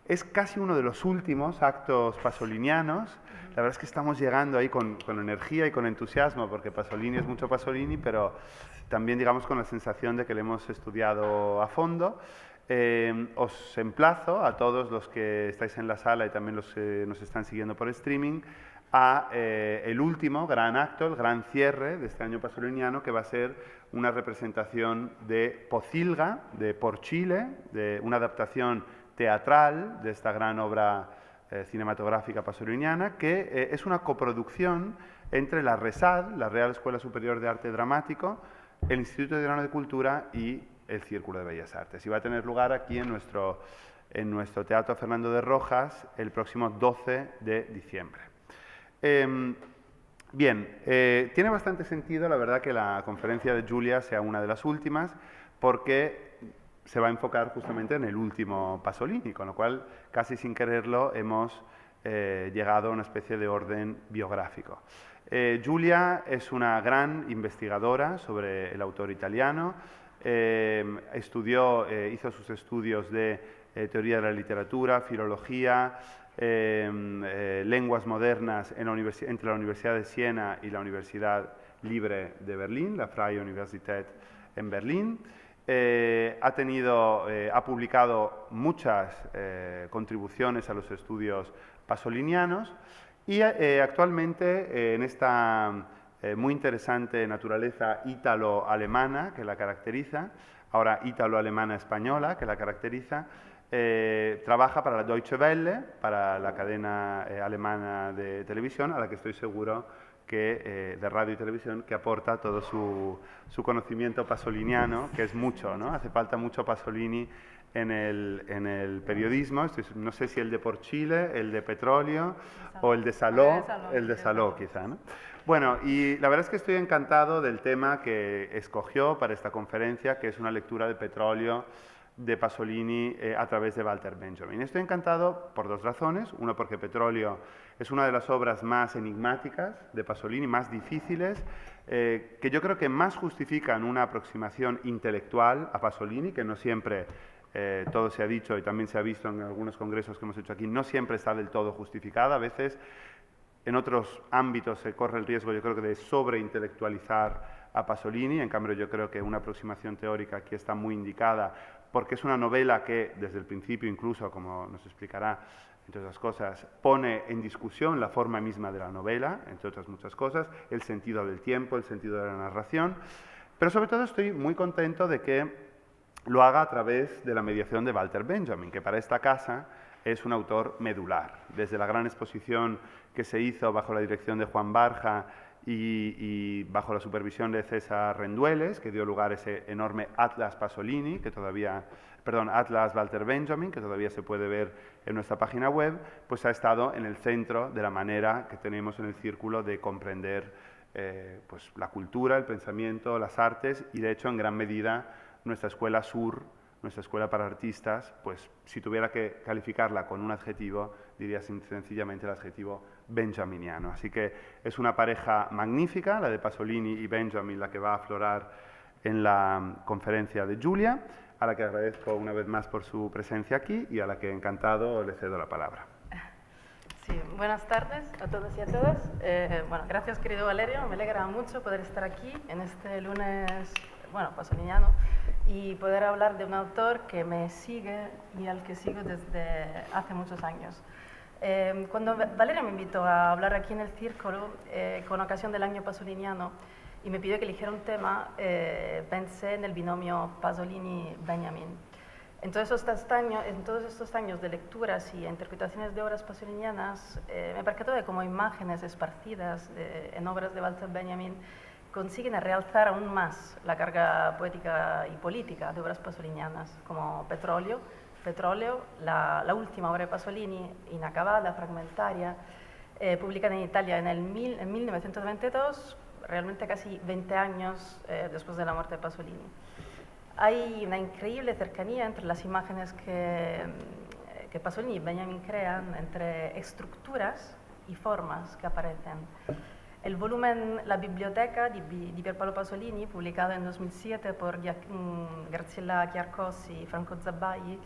Es casi uno de los últimos actos pasolinianos. La verdad es que estamos llegando ahí con energía y con entusiasmo, porque Pasolini es mucho Pasolini, pero también, digamos, con la sensación de que le hemos estudiado a fondo. Os emplazo a todos los que estáis en la sala y también los que nos están siguiendo por streaming a el último gran acto, el gran cierre de este año pasoliniano, que va a ser una representación de Pocilga, de Por Chile, de una adaptación teatral de esta gran obra cinematográfica pasoliniana, que es una coproducción entre la RESAD, la Real Escuela Superior de Arte Dramático, el Instituto de Cultura y el Círculo de Bellas Artes. Y va a tener lugar aquí en nuestro Teatro Fernando de Rojas el próximo 12 de diciembre. Bien, tiene bastante sentido, la verdad, que la conferencia de Giulia sea una de las últimas, porque se va a enfocar justamente en el último Pasolini, con lo cual, casi sin quererlo, hemos llegado a una especie de orden biográfico. Giulia es una gran investigadora sobre el autor italiano, hizo sus estudios de teoría de la literatura, filología, lenguas modernas entre la Universidad de Siena y la Universidad Libre de Berlín, la Freie Universität en Berlín. Ha publicado muchas contribuciones a los estudios pasolinianos y actualmente en esta muy interesante naturaleza ítalo-alemana que la caracteriza, ahora ítalo-alemana española que la caracteriza, trabaja para la Deutsche Welle, para la cadena alemana de televisión, a la que estoy seguro que, de radio y televisión, que aporta todo su conocimiento pasoliniano, que es mucho, ¿no? Hace falta mucho Pasolini en el periodismo. No sé si el de Por Chile, el de Petróleo o el de Saló quizá, ¿no? Bueno, y la verdad es que estoy encantado del tema que escogió para esta conferencia, que es una lectura de Petróleo de Pasolini a través de Walter Benjamin. Estoy encantado por dos razones. Uno, porque Petróleo es una de las obras más enigmáticas de Pasolini, más difíciles, que yo creo que más justifican una aproximación intelectual a Pasolini, que no siempre, todo se ha dicho y también se ha visto en algunos congresos que hemos hecho aquí, no siempre está del todo justificada. A veces en otros ámbitos se corre el riesgo, yo creo que, de sobreintelectualizar a Pasolini. En cambio, yo creo que una aproximación teórica aquí está muy indicada, porque es una novela que, desde el principio incluso, como nos explicará, entre otras cosas, pone en discusión la forma misma de la novela, entre otras muchas cosas, el sentido del tiempo, el sentido de la narración, pero sobre todo estoy muy contento de que lo haga a través de la mediación de Walter Benjamin, que para esta casa es un autor medular. Desde la gran exposición que se hizo bajo la dirección de Juan Barja y bajo la supervisión de César Rendueles, que dio lugar a ese enorme Atlas Pasolini, Atlas Walter Benjamin, que todavía se puede ver en nuestra página web, pues ha estado en el centro de la manera que tenemos en el Círculo de comprender pues la cultura, el pensamiento, las artes y, de hecho, en gran medida, nuestra escuela sur, nuestra escuela para artistas, pues si tuviera que calificarla con un adjetivo, diría sencillamente el adjetivo benjaminiano. Así que es una pareja magnífica, la de Pasolini y Benjamin, la que va a aflorar en la conferencia de Giulia, a la que agradezco una vez más por su presencia aquí y a la que, encantado, le cedo la palabra. Sí, buenas tardes a todos y a todas. Bueno, gracias, querido Valerio. Me alegra mucho poder estar aquí en este lunes, pasoliniano, y poder hablar de un autor que me sigue y al que sigo desde hace muchos años. Cuando Valeria me invitó a hablar aquí en el Círculo, con ocasión del año pasoliniano, y me pidió que eligiera un tema, pensé en el binomio Pasolini-Benjamin. En todos estos años de lecturas y interpretaciones de obras pasolinianas, me percato de cómo imágenes esparcidas en obras de Walter Benjamin consiguen realzar aún más la carga poética y política de obras pasolinianas, como Petróleo, la última obra de Pasolini, inacabada, fragmentaria, publicada en Italia en 1922, realmente casi 20 años después de la muerte de Pasolini. Hay una increíble cercanía entre las imágenes que Pasolini y Benjamin crean, entre estructuras y formas que aparecen. El volumen La biblioteca di Pierpaolo Pasolini, publicado en 2007 por Graciela Chiarcossi y Franco Zabai,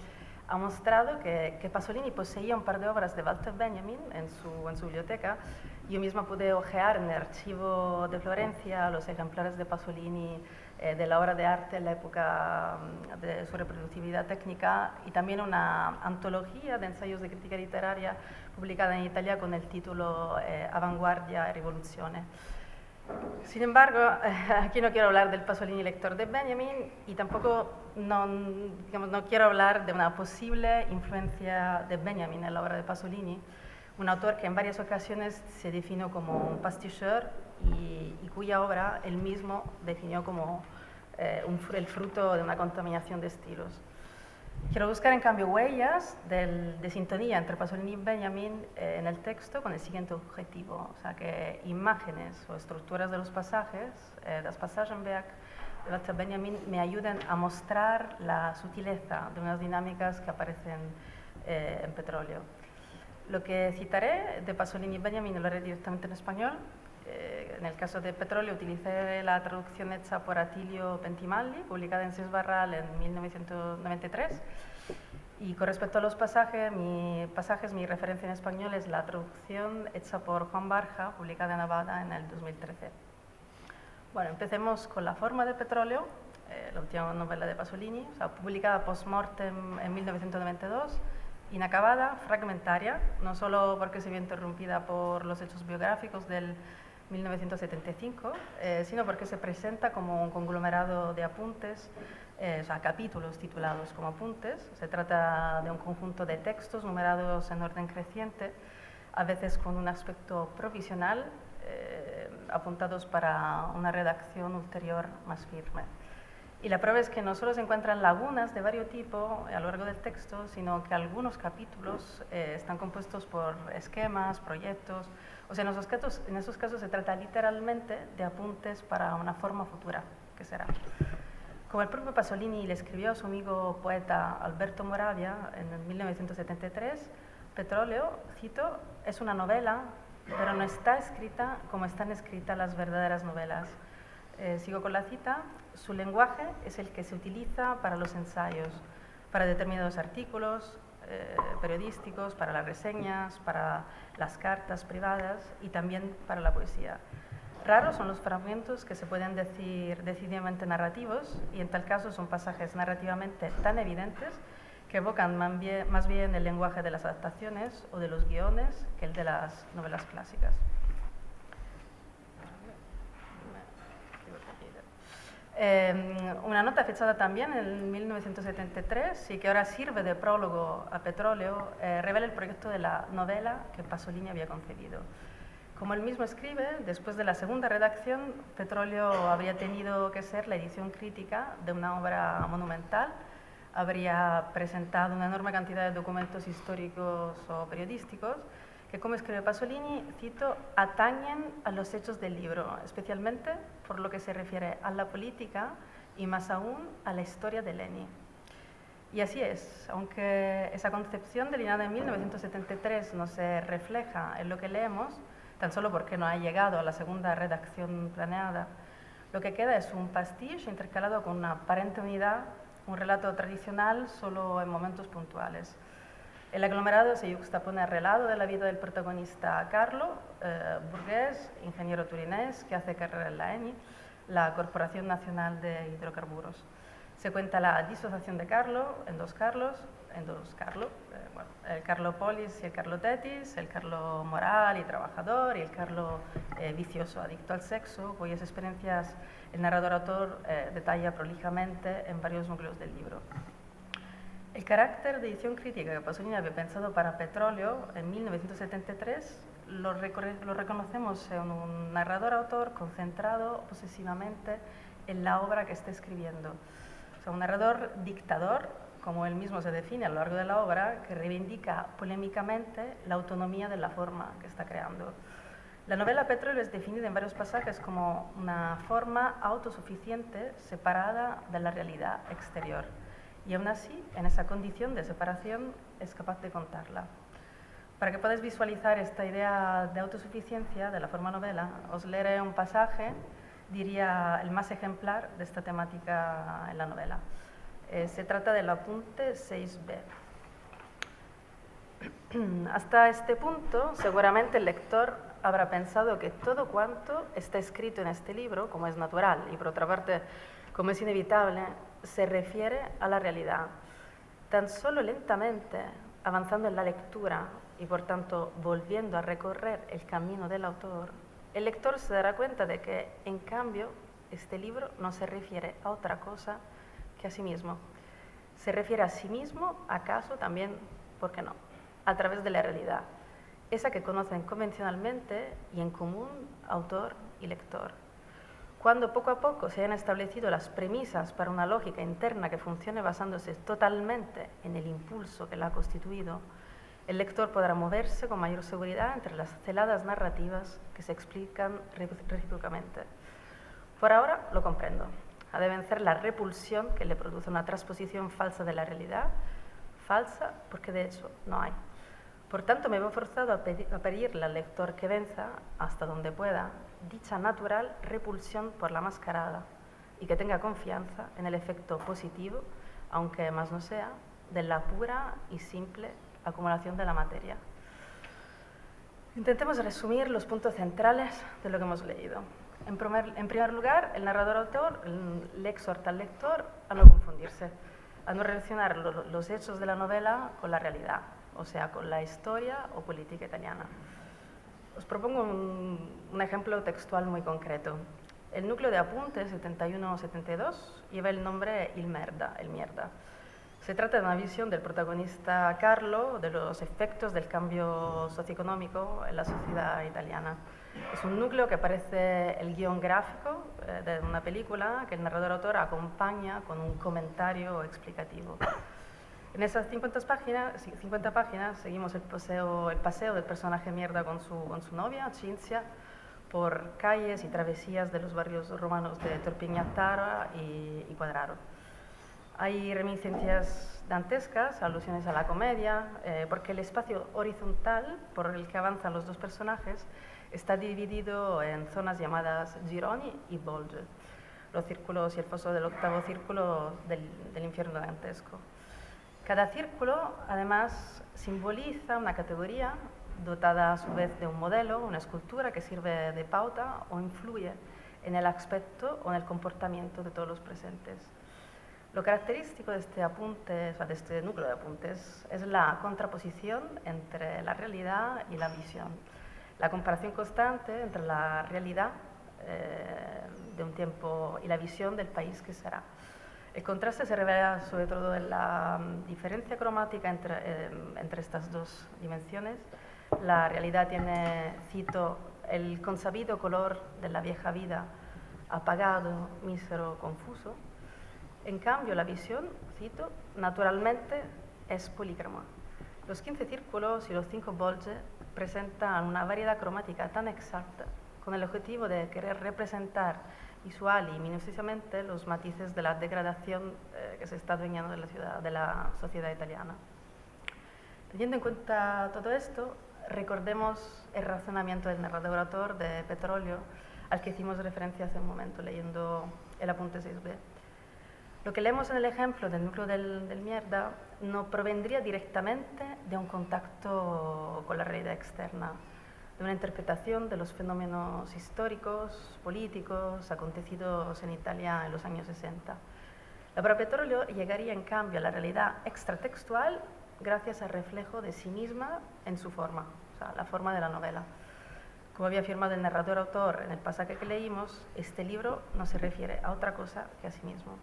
ha mostrado que Pasolini poseía un par de obras de Walter Benjamin en su biblioteca. Yo misma pude ojear en el archivo de Florencia los ejemplares de Pasolini de la obra de arte en la época de su reproducibilidad técnica, y también una antología de ensayos de crítica literaria publicada en Italia con el título Avanguardia e Rivoluzione. Sin embargo, aquí no quiero hablar del Pasolini lector de Benjamin, y tampoco no quiero hablar de una posible influencia de Benjamin en la obra de Pasolini, un autor que en varias ocasiones se definió como un pasticheur y cuya obra él mismo definió como el fruto de una contaminación de estilos. Quiero buscar, en cambio, huellas de sintonía entre Pasolini y Benjamin en el texto con el siguiente objetivo, o sea, que imágenes o estructuras de los pasajes, das Passagenwerk de Walter Benjamin, me ayuden a mostrar la sutileza de unas dinámicas que aparecen en Petróleo. Lo que citaré de Pasolini y Benjamin lo haré directamente en español. En el caso de Petróleo utilicé la traducción hecha por Attilio Pentimalli, publicada en Sesbarral en 1993. Y con respecto a los pasajes, mi referencia en español es la traducción hecha por Juan Barja, publicada en Abada en el 2013. Bueno, empecemos con La forma de Petróleo, la última novela de Pasolini, o sea, publicada post-mortem en 1992, inacabada, fragmentaria, no solo porque se vio interrumpida por los hechos biográficos del 1975, sino porque se presenta como un conglomerado de apuntes, o sea, capítulos titulados como apuntes. Se trata de un conjunto de textos numerados en orden creciente, a veces con un aspecto provisional, apuntados para una redacción ulterior más firme. Y la prueba es que no solo se encuentran lagunas de varios tipos a lo largo del texto, sino que algunos capítulos están compuestos por esquemas, proyectos. O sea, en esos casos se trata literalmente de apuntes para una forma futura, que será. Como el propio Pasolini le escribió a su amigo poeta Alberto Moravia en 1973, Petróleo, cito, es una novela, pero no está escrita como están escritas las verdaderas novelas. Sigo con la cita. Su lenguaje es el que se utiliza para los ensayos, para determinados artículos periodísticos, para las reseñas, para las cartas privadas y también para la poesía. Raros son los fragmentos que se pueden decir decididamente narrativos, y en tal caso son pasajes narrativamente tan evidentes que evocan más bien el lenguaje de las adaptaciones o de los guiones que el de las novelas clásicas. Una nota fechada también en 1973 y que ahora sirve de prólogo a Petróleo revela el proyecto de la novela que Pasolini había concebido. Como él mismo escribe, después de la segunda redacción, Petróleo habría tenido que ser la edición crítica de una obra monumental, habría presentado una enorme cantidad de documentos históricos o periodísticos que, como escribe Pasolini, cito, atañen a los hechos del libro, especialmente por lo que se refiere a la política y más aún a la historia de Leni. Y así es, aunque esa concepción delineada en 1973 no se refleja en lo que leemos, tan solo porque no ha llegado a la segunda redacción planeada, lo que queda es un pastiche intercalado con una aparente unidad, un relato tradicional solo en momentos puntuales. El aglomerado se yuxtapone al relato de la vida del protagonista Carlo, burgués, ingeniero turinés, que hace carrera en la ENI, la Corporación Nacional de Hidrocarburos. Se cuenta la disociación de Carlo en dos Carlo, el Carlo Polis y el Carlo Tetis, el Carlo moral y trabajador y el Carlo vicioso, adicto al sexo, cuyas experiencias el narrador-autor detalla prolijamente en varios núcleos del libro. El carácter de edición crítica que Pasolini había pensado para Petróleo en 1973 lo reconocemos en un narrador-autor concentrado obsesivamente en la obra que está escribiendo. O sea, un narrador dictador, como él mismo se define a lo largo de la obra, que reivindica polémicamente la autonomía de la forma que está creando. La novela Petróleo es definida en varios pasajes como una forma autosuficiente separada de la realidad exterior. Y aún así, en esa condición de separación, es capaz de contarla. Para que podáis visualizar esta idea de autosuficiencia de la forma novela, os leeré un pasaje, diría el más ejemplar de esta temática en la novela. Se trata del apunte 6b. Hasta este punto, seguramente el lector habrá pensado que todo cuanto está escrito en este libro, como es natural y por otra parte, como es inevitable, se refiere a la realidad. Tan solo lentamente, avanzando en la lectura y por tanto volviendo a recorrer el camino del autor, el lector se dará cuenta de que, en cambio, este libro no se refiere a otra cosa que a sí mismo. Se refiere a sí mismo, acaso también, ¿por qué no?, a través de la realidad, esa que conocen convencionalmente y en común autor y lector. Cuando poco a poco se hayan establecido las premisas para una lógica interna que funcione basándose totalmente en el impulso que la ha constituido, el lector podrá moverse con mayor seguridad entre las celadas narrativas que se explican recíprocamente. Por ahora lo comprendo. Ha de vencer la repulsión que le produce una transposición falsa de la realidad, falsa porque de hecho no hay. Por tanto, me veo forzado a pedirle al lector que venza, hasta donde pueda, dicha natural repulsión por la mascarada y que tenga confianza en el efecto positivo, aunque más no sea, de la pura y simple acumulación de la materia. Intentemos resumir los puntos centrales de lo que hemos leído. En primer lugar, el narrador-autor le exhorta al lector a no confundirse, a no relacionar los hechos de la novela con la realidad, o sea, con la historia o política italiana. Os propongo un ejemplo textual muy concreto. El núcleo de apuntes 71-72 lleva el nombre Il Merda, el mierda. Se trata de una visión del protagonista Carlo de los efectos del cambio socioeconómico en la sociedad italiana. Es un núcleo que parece el guión gráfico de una película que el narrador-autor acompaña con un comentario explicativo. En esas 50 páginas seguimos el paseo del personaje mierda con su novia, Cinzia, por calles y travesías de los barrios romanos de Torpignatara y Quadraro. Hay reminiscencias dantescas, alusiones a la comedia, porque el espacio horizontal por el que avanzan los dos personajes está dividido en zonas llamadas gironi y bolge, los círculos y el foso del octavo círculo del infierno dantesco. Cada círculo, además, simboliza una categoría dotada a su vez de un modelo, una escultura que sirve de pauta o influye en el aspecto o en el comportamiento de todos los presentes. Lo característico de de este núcleo de apuntes es la contraposición entre la realidad y la visión, la comparación constante entre la realidad de un tiempo y la visión del país que será. El contraste se revela sobre todo en la diferencia cromática entre estas dos dimensiones. La realidad tiene, cito, el consabido color de la vieja vida, apagado, mísero, confuso. En cambio, la visión, cito, naturalmente es polícroma. Los 15 círculos y los 5 bolge presentan una variedad cromática tan exacta con el objetivo de querer representar visual y minuciosamente los matices de la degradación que se está adueñando de la sociedad italiana. Teniendo en cuenta todo esto, recordemos el razonamiento del narrador-autor de Petrolio, al que hicimos referencia hace un momento leyendo el apunte 6b. Lo que leemos en el ejemplo del núcleo del mierda no provendría directamente de un contacto con la realidad externa, de una interpretación de los fenómenos históricos, políticos, acontecidos en Italia en los años 60. La obra Petrolio llegaría en cambio a la realidad extratextual gracias al reflejo de sí misma en su forma, o sea, la forma de la novela. Como había afirmado el narrador-autor en el pasaje que leímos, este libro no se refiere a otra cosa que a sí mismo.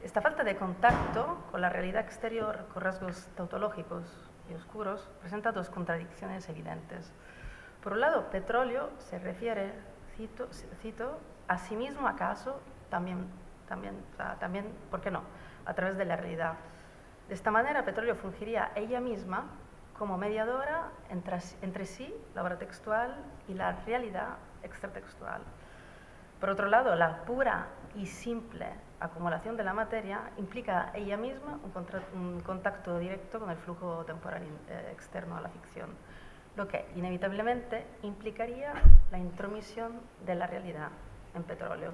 Esta falta de contacto con la realidad exterior, con rasgos tautológicos y oscuros, presenta dos contradicciones evidentes. Por un lado, Petrolio se refiere, cito, a sí mismo acaso, también, ¿por qué no?, a través de la realidad. De esta manera, Petrolio fungiría ella misma como mediadora entre sí, la obra textual, y la realidad extratextual. Por otro lado, la pura y simple acumulación de la materia implica ella misma un contacto directo con el flujo temporal externo a la ficción, lo que inevitablemente implicaría la intromisión de la realidad en Petrolio.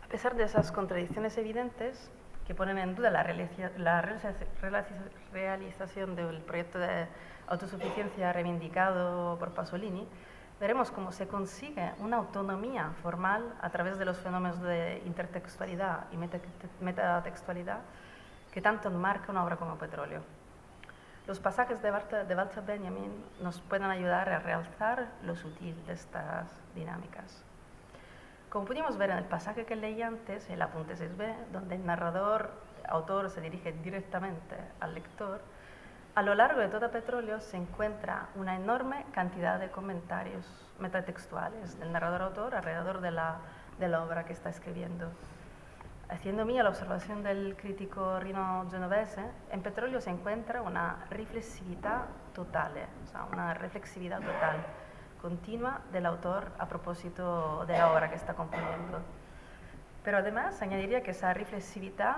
A pesar de esas contradicciones evidentes que ponen en duda la realización del proyecto de autosuficiencia reivindicado por Pasolini, veremos cómo se consigue una autonomía formal a través de los fenómenos de intertextualidad y metatextualidad que tanto enmarca una obra como Petróleo. Los pasajes de Walter Benjamin nos pueden ayudar a realzar lo sutil de estas dinámicas. Como pudimos ver en el pasaje que leí antes, el apunte 6b, donde el autor se dirige directamente al lector, a lo largo de toda Petróleo se encuentra una enorme cantidad de comentarios metatextuales del narrador-autor alrededor de la obra que está escribiendo. Haciendo mía la observación del crítico Rino Genovese, en Petróleo se encuentra una reflexividad total, continua del autor a propósito de la obra que está componiendo. Pero además añadiría que esa reflexividad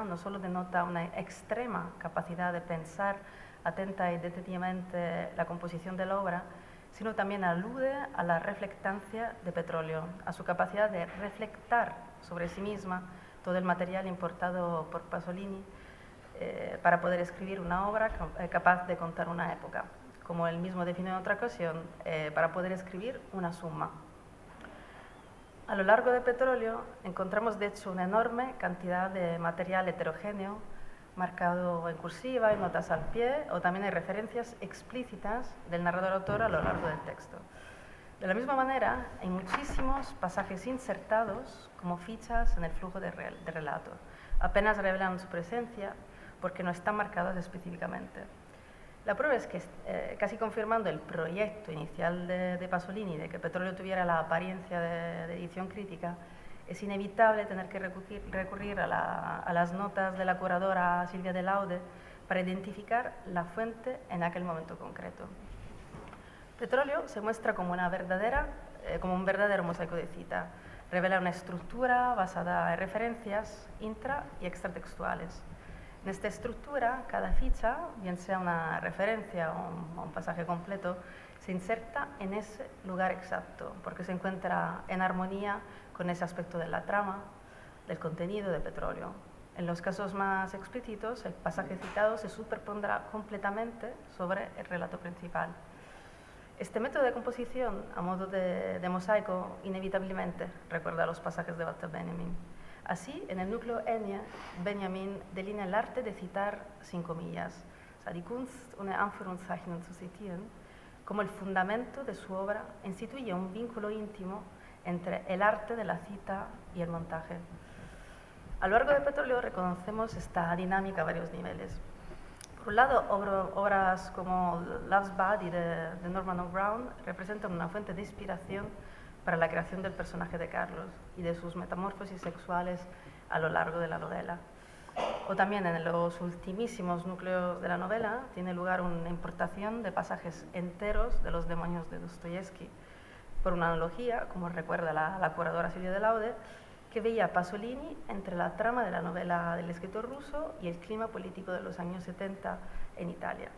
no solo denota una extrema capacidad de pensar atenta y detenidamente la composición de la obra, sino también alude a la reflectancia de Petróleo, a su capacidad de reflectar sobre sí misma todo el material importado por Pasolini para poder escribir una obra capaz de contar una época, como él mismo definió en otra ocasión, para poder escribir una suma. A lo largo de Petróleo encontramos de hecho una enorme cantidad de material heterogéneo, marcado en cursiva y notas al pie, o también hay referencias explícitas del narrador-autor a lo largo del texto. De la misma manera, hay muchísimos pasajes insertados como fichas en el flujo de relato. Apenas revelan su presencia porque no están marcadas específicamente. La prueba es que, casi confirmando el proyecto inicial de Pasolini de que Petróleo tuviera la apariencia de edición crítica, es inevitable tener que recurrir a las notas de la curadora Silvia de Laude para identificar la fuente en aquel momento concreto. Petróleo se muestra como un verdadero mosaico de cita. Revela una estructura basada en referencias intra- y extratextuales. En esta estructura, cada ficha, bien sea una referencia o un pasaje completo, se inserta en ese lugar exacto, porque se encuentra en armonía con ese aspecto de la trama, del contenido de Petróleo. En los casos más explícitos, el pasaje citado se superpondrá completamente sobre el relato principal. Este método de composición, a modo de mosaico, inevitablemente recuerda a los pasajes de Walter Benjamin. Así, en el núcleo Enya, Benjamin delinea el arte de citar sin comillas, die Kunst ohne Anführungszeichen zu zitieren, como el fundamento de su obra, instituye un vínculo íntimo entre el arte de la cita y el montaje. A lo largo de Petróleo reconocemos esta dinámica a varios niveles. Por un lado, obras como Love's Body de Norman O'Brown representan una fuente de inspiración para la creación del personaje de Carlos y de sus metamorfosis sexuales a lo largo de la novela. O también en los ultimísimos núcleos de la novela tiene lugar una importación de pasajes enteros de Los demonios de Dostoyevsky, por una analogía, como recuerda la curadora Silvia de Laude, que veía a Pasolini entre la trama de la novela del escritor ruso y el clima político de los años 70 en Italia.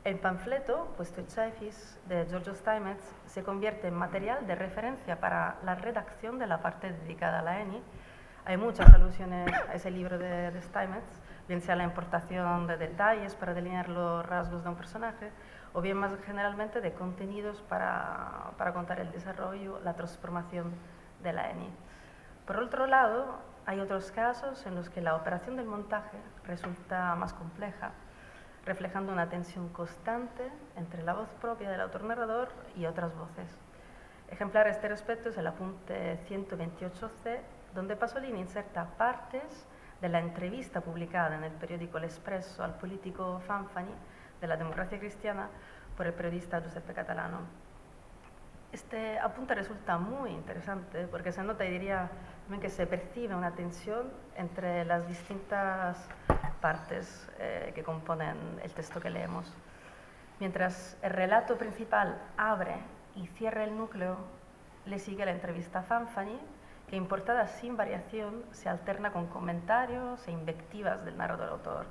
El panfleto, Pustochefis, de Giorgio Steinmetz, se convierte en material de referencia para la redacción de la parte dedicada a la ENI. Hay muchas alusiones a ese libro de Steinmetz, bien sea la importación de detalles para delinear los rasgos de un personaje, o bien más generalmente de contenidos para contar el desarrollo, la transformación de la ENI. Por otro lado, hay otros casos en los que la operación del montaje resulta más compleja, reflejando una tensión constante entre la voz propia del autor narrador y otras voces. Ejemplar a este respecto es el apunte 128C, donde Pasolini inserta partes de la entrevista publicada en el periódico El Espresso al político Fanfani de la Democracia Cristiana por el periodista Giuseppe Catalano. Este apunte resulta muy interesante porque se nota y diría también que se percibe una tensión entre las distintas partes que componen el texto que leemos. Mientras el relato principal abre y cierra el núcleo, le sigue la entrevista a Fanfani, que importada sin variación se alterna con comentarios e invectivas del narrador-autor.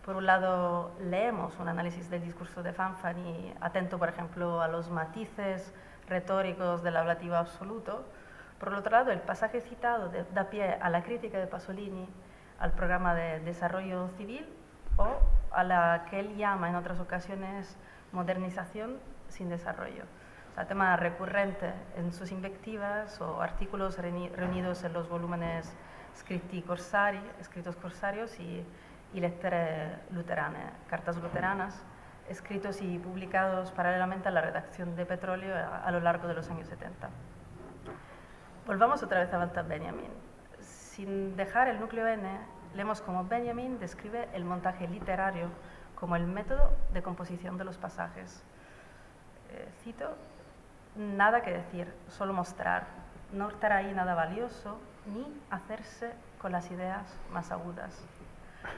Por un lado, leemos un análisis del discurso de Fanfani, atento, por ejemplo, a los matices retóricos del ablativo absoluto, Por otro lado, el pasaje citado da pie a la crítica de Pasolini al programa de desarrollo civil o a la que él llama en otras ocasiones modernización sin desarrollo. O sea, tema recurrente en sus invectivas o artículos reunidos en los volúmenes escritos corsarios y lettere luterane, cartas luteranas, escritos y publicados paralelamente a la redacción de Petróleo a lo largo de los años 70. Volvamos otra vez a Walter Benjamin. Sin dejar el núcleo N, leemos cómo Benjamin describe el montaje literario como el método de composición de los pasajes. Cito: nada que decir, solo mostrar, no estar ahí nada valioso, ni hacerse con las ideas más agudas.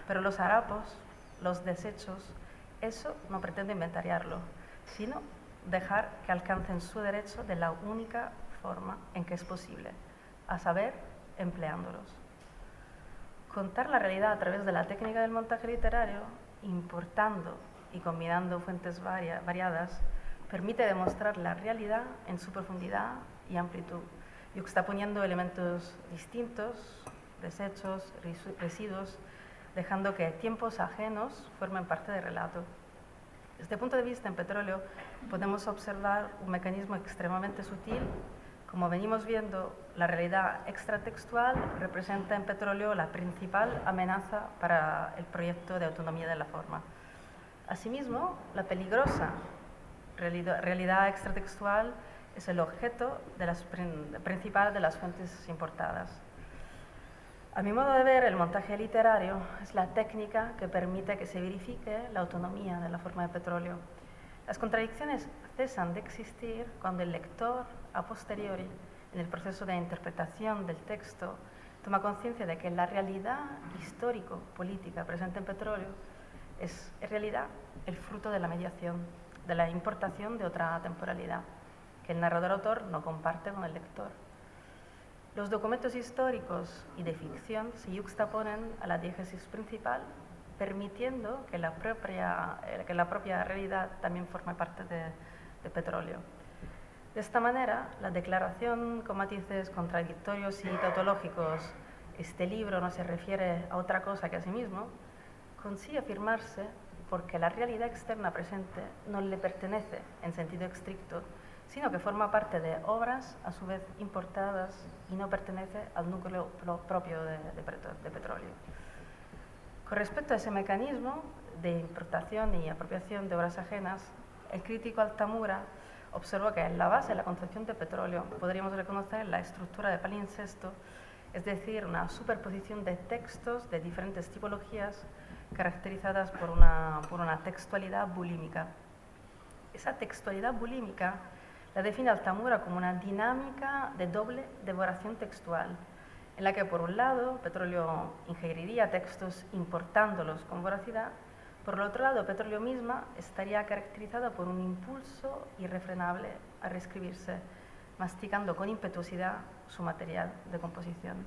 Pero los harapos, los desechos, eso no pretende inventariarlo, sino dejar que alcancen su derecho de la única forma en que es posible, a saber, empleándolos. Contar la realidad a través de la técnica del montaje literario, importando y combinando fuentes variadas, permite demostrar la realidad en su profundidad y amplitud, yuxtaponiendo elementos distintos, desechos, residuos, dejando que tiempos ajenos formen parte del relato. Desde el punto de vista en Petróleo, podemos observar un mecanismo extremadamente sutil. Como venimos viendo, la realidad extratextual representa en Petróleo la principal amenaza para el proyecto de autonomía de la forma. Asimismo, la peligrosa realidad extratextual es el objeto principal de las fuentes importadas. A mi modo de ver, el montaje literario es la técnica que permite que se verifique la autonomía de la forma de Petróleo. Las contradicciones cesan de existir cuando el lector, a posteriori, en el proceso de interpretación del texto, toma conciencia de que la realidad histórico-política presente en Petróleo es en realidad el fruto de la mediación, de la importación de otra temporalidad, que el narrador-autor no comparte con el lector. Los documentos históricos y de ficción se yuxtaponen a la diégesis principal, permitiendo que la propia realidad también forme parte de Petróleo. De esta manera, la declaración con matices contradictorios y tautológicos, este libro no se refiere a otra cosa que a sí mismo, consigue afirmarse porque la realidad externa presente no le pertenece en sentido estricto, sino que forma parte de obras a su vez importadas y no pertenece al núcleo propio de Petróleo. Con respecto a ese mecanismo de importación y apropiación de obras ajenas, el crítico Altamura observó que en la base de la concepción de Petróleo podríamos reconocer la estructura de palincesto, es decir, una superposición de textos de diferentes tipologías caracterizadas por una textualidad bulímica. Esa textualidad bulímica la define Altamura como una dinámica de doble devoración textual, en la que, por un lado, Petróleo ingeriría textos importándolos con voracidad, por el otro lado, Petróleo misma estaría caracterizada por un impulso irrefrenable a reescribirse, masticando con impetuosidad su material de composición.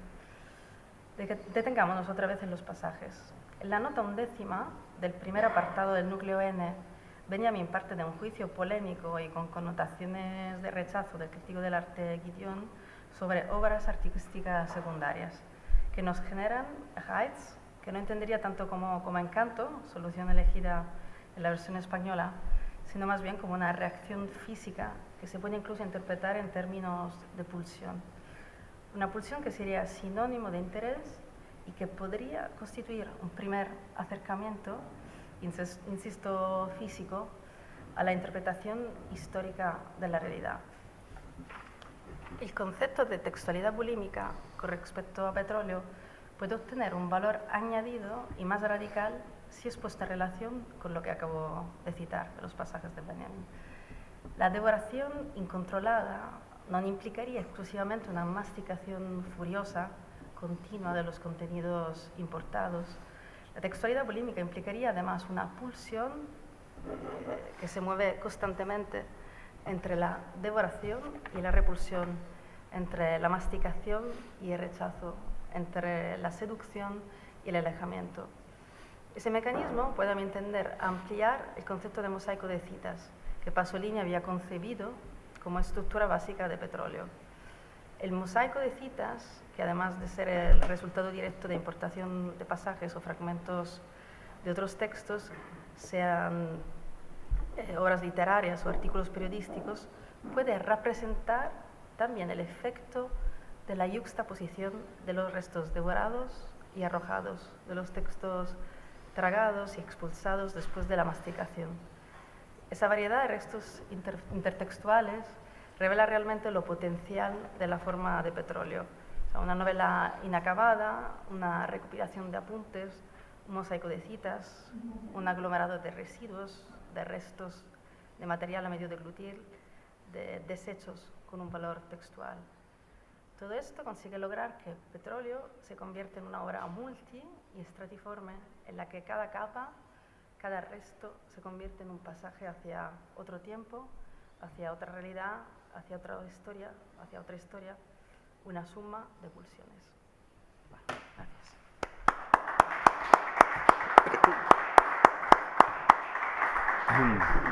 Detengámonos otra vez en los pasajes. En la nota 11ª del primer apartado del núcleo N, Benjamin parte de un juicio polémico y con connotaciones de rechazo del crítico del arte Guidion sobre obras artísticas secundarias, que nos generan Heights, que no entendería tanto como encanto, solución elegida en la versión española, sino más bien como una reacción física que se puede incluso interpretar en términos de pulsión. Una pulsión que sería sinónimo de interés y que podría constituir un primer acercamiento, insisto, físico, a la interpretación histórica de la realidad. El concepto de textualidad bulímica con respecto a Petróleo puede obtener un valor añadido y más radical si es puesta en relación con lo que acabo de citar de los pasajes de Benjamin. La devoración incontrolada no implicaría exclusivamente una masticación furiosa, continua de los contenidos importados. La textualidad bulímica implicaría además una pulsión que se mueve constantemente entre la devoración y la repulsión, entre la masticación y el rechazo, entre la seducción y el alejamiento. Ese mecanismo puede, a mi entender, ampliar el concepto de mosaico de citas que Pasolini había concebido como estructura básica de Petróleo. El mosaico de citas, que además de ser el resultado directo de importación de pasajes o fragmentos de otros textos, sean obras literarias o artículos periodísticos, puede representar también el efecto de la yuxtaposición de los restos devorados y arrojados, de los textos tragados y expulsados después de la masticación. Esa variedad de restos intertextuales revela realmente lo potencial de la forma de Petróleo. O sea, una novela inacabada, una recopilación de apuntes, un mosaico de citas, un aglomerado de residuos, de restos, de material a medio deglutir, de desechos con un valor textual. Todo esto consigue lograr que Petróleo se convierta en una obra multi y estratiforme, en la que cada capa, cada resto se convierte en un pasaje hacia otro tiempo, hacia otra realidad, hacia otra historia, una suma de pulsiones. Bueno, gracias.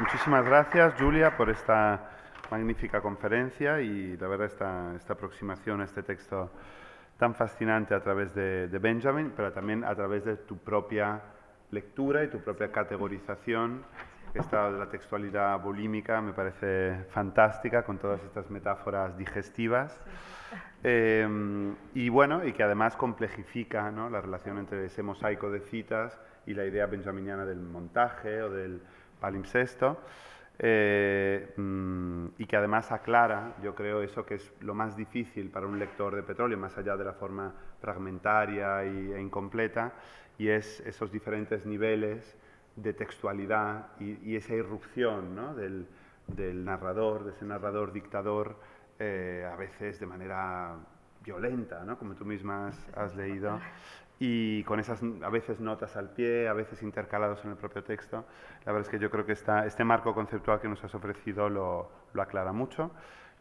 Muchísimas gracias, Julia, por esta magnífica conferencia y la verdad esta aproximación a este texto tan fascinante a través de Benjamin, pero también a través de tu propia lectura y tu propia categorización. Esta de la textualidad volímica me parece fantástica, con todas estas metáforas digestivas. Y bueno, y que además complejifica, ¿no?, la relación entre ese mosaico de citas y la idea benjaminiana del montaje o del palimpsesto. Y que además aclara, yo creo, eso que es lo más difícil para un lector de Petróleo, más allá de la forma fragmentaria e incompleta, y es esos diferentes niveles de textualidad y esa irrupción, ¿no?, del narrador, de ese narrador dictador, a veces de manera violenta, ¿no?, como tú misma has leído, y con esas a veces notas al pie, a veces intercalados en el propio texto. La verdad es que yo creo que este marco conceptual que nos has ofrecido lo aclara mucho.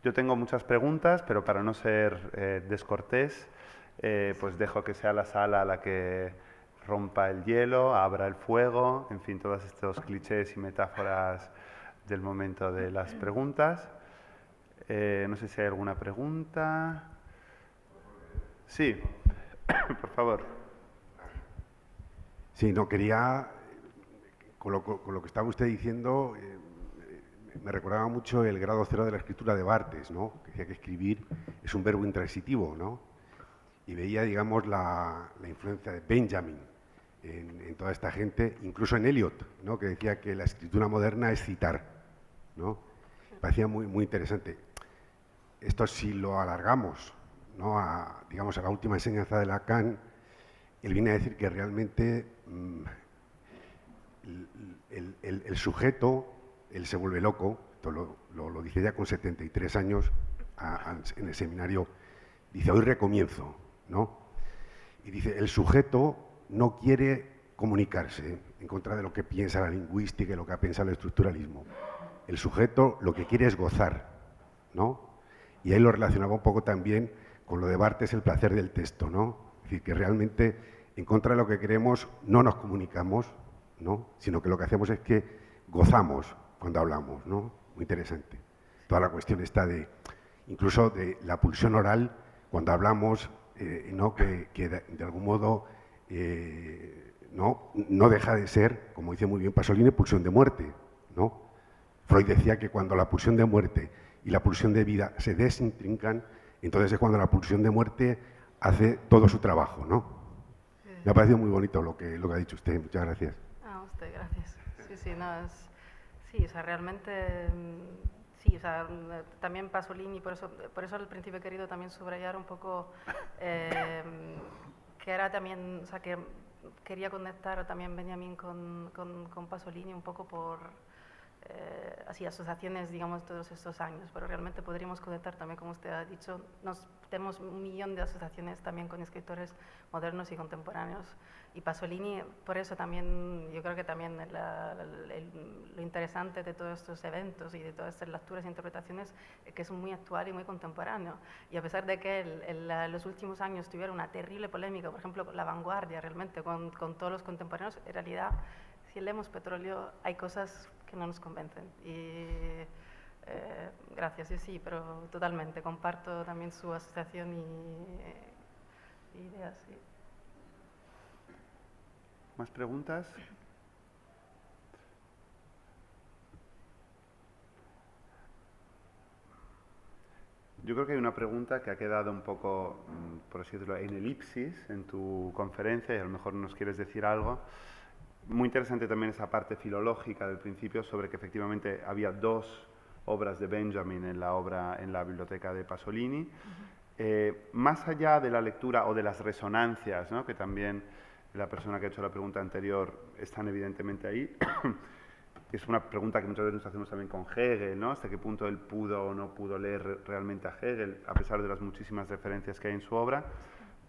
Yo tengo muchas preguntas, pero para no ser descortés, pues dejo que sea la sala la que rompa el hielo, abra el fuego, en fin, todos estos clichés y metáforas del momento de las preguntas. No sé si hay alguna pregunta. Sí, por favor. Sí, no, quería, con lo que estaba usted diciendo, me recordaba mucho el grado cero de la escritura de Barthes, ¿no?, que decía que escribir es un verbo intransitivo, ¿no? Y veía, digamos, la influencia de Benjamin en toda esta gente, incluso en Eliot, ¿no?, que decía que la escritura moderna es citar, ¿no? Parecía muy, muy interesante. Esto, si lo alargamos, ¿no?, digamos, a la última enseñanza de Lacan, él viene a decir que realmente el sujeto, él se vuelve loco, esto lo dice ya con 73 años en el seminario, dice, hoy recomienzo, ¿no? Y dice, el sujeto no quiere comunicarse en contra de lo que piensa la lingüística y lo que piensa el estructuralismo. El sujeto lo que quiere es gozar, ¿no? Y ahí lo relacionaba un poco también con lo de Barthes, el placer del texto, ¿no? Es decir, que realmente en contra de lo que queremos no nos comunicamos, ¿no?, sino que lo que hacemos es que gozamos cuando hablamos, ¿no? Muy interesante. Toda la cuestión está incluso de la pulsión oral cuando hablamos, ¿no?, que de algún modo no deja de ser, como dice muy bien Pasolini, pulsión de muerte, ¿no? Freud decía que cuando la pulsión de muerte y la pulsión de vida se desintrincan, entonces es cuando la pulsión de muerte hace todo su trabajo, ¿no? Me ha parecido muy bonito lo que ha dicho usted. Muchas gracias. Usted, gracias. Sí, sí, o sea, realmente, sí, o sea, también Pasolini, por eso al principio he querido también subrayar un poco que era también, o sea, que quería conectar también Benjamin con Pasolini un poco por así asociaciones, digamos, todos estos años, pero realmente podríamos conectar también, como usted ha dicho, tenemos 1 millón de asociaciones también con escritores modernos y contemporáneos, y Pasolini, por eso también, yo creo que también lo interesante de todos estos eventos y de todas estas lecturas e interpretaciones es que es muy actual y muy contemporáneo, y a pesar de que los últimos años tuvieron una terrible polémica, por ejemplo, La Vanguardia, realmente, con todos los contemporáneos, en realidad, si leemos Petróleo, hay cosas que no nos convencen. Y Gracias, sí, pero totalmente. Comparto también su asociación y ideas. Sí. ¿Más preguntas? Yo creo que hay una pregunta que ha quedado un poco, por así decirlo, en elipsis en tu conferencia y a lo mejor nos quieres decir algo. Muy interesante también esa parte filológica del principio sobre que efectivamente había dos obras de Benjamin en la biblioteca de Pasolini. Más allá de la lectura o de las resonancias, ¿no?, que también la persona que ha hecho la pregunta anterior están evidentemente ahí, es una pregunta que muchas veces nos hacemos también con Hegel, ¿no? Hasta qué punto él pudo o no pudo leer realmente a Hegel, a pesar de las muchísimas referencias que hay en su obra.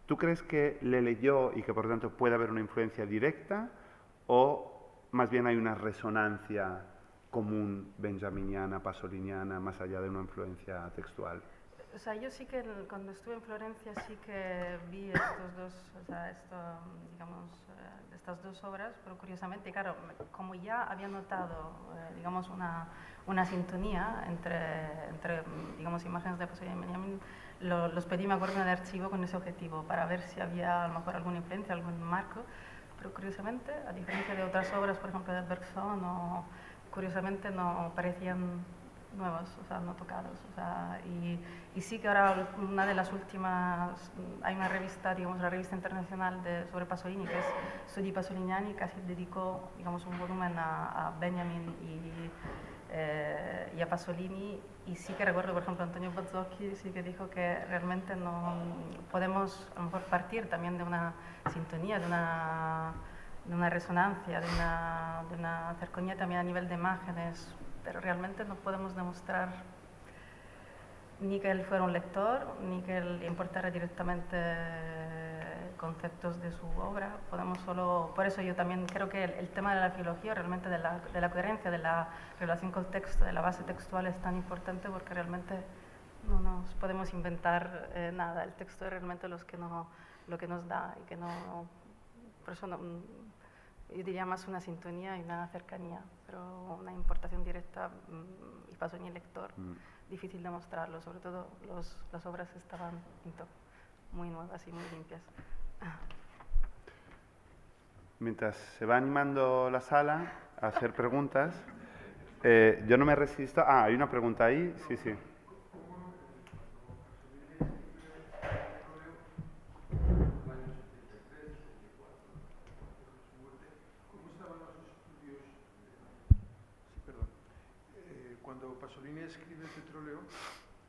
¿Tú crees que le leyó y que por lo tanto puede haber una influencia directa o más bien hay una resonancia común benjaminiana, pasoliniana, más allá de una influencia textual? O sea, yo sí que cuando estuve en Florencia sí que vi estos dos, o sea, digamos, estas dos obras, pero curiosamente, claro, como ya había notado, digamos, una sintonía entre, digamos, imágenes de Pasolini y Benjamin, los pedí, me acuerdo, en el archivo con ese objetivo, para ver si había a lo mejor alguna influencia, algún marco, pero curiosamente, a diferencia de otras obras, por ejemplo, de Bergson, curiosamente no parecían nuevos, o sea, no tocados. O sea, y sí que ahora una de las últimas, hay una revista, digamos, la revista internacional sobre Pasolini, que es Studi Pasoliniani, casi dedicó, digamos, un volumen a Benjamin y a Pasolini, y sí que recuerdo, por ejemplo, Antonio Bozzocchi sí que dijo que realmente no podemos a lo mejor partir también de una sintonía, de una resonancia, de una cercanía también a nivel de imágenes, pero realmente no podemos demostrar ni que él fuera un lector, ni que él importara directamente conceptos de su obra. Podemos solo, por eso yo también creo que el tema de la filología, realmente de la coherencia, de la relación con el texto, de la base textual es tan importante porque realmente no nos podemos inventar nada. El texto es realmente lo que nos da y que no, por eso no, yo diría más una sintonía y una cercanía, pero una importación directa y Pasolini lector, difícil de mostrarlo, sobre todo las obras estaban muy nuevas y muy limpias. Mientras se va animando la sala a hacer preguntas, yo no me resisto... Ah, hay una pregunta ahí, sí, sí. Cuando Pasolini escribe Petróleo,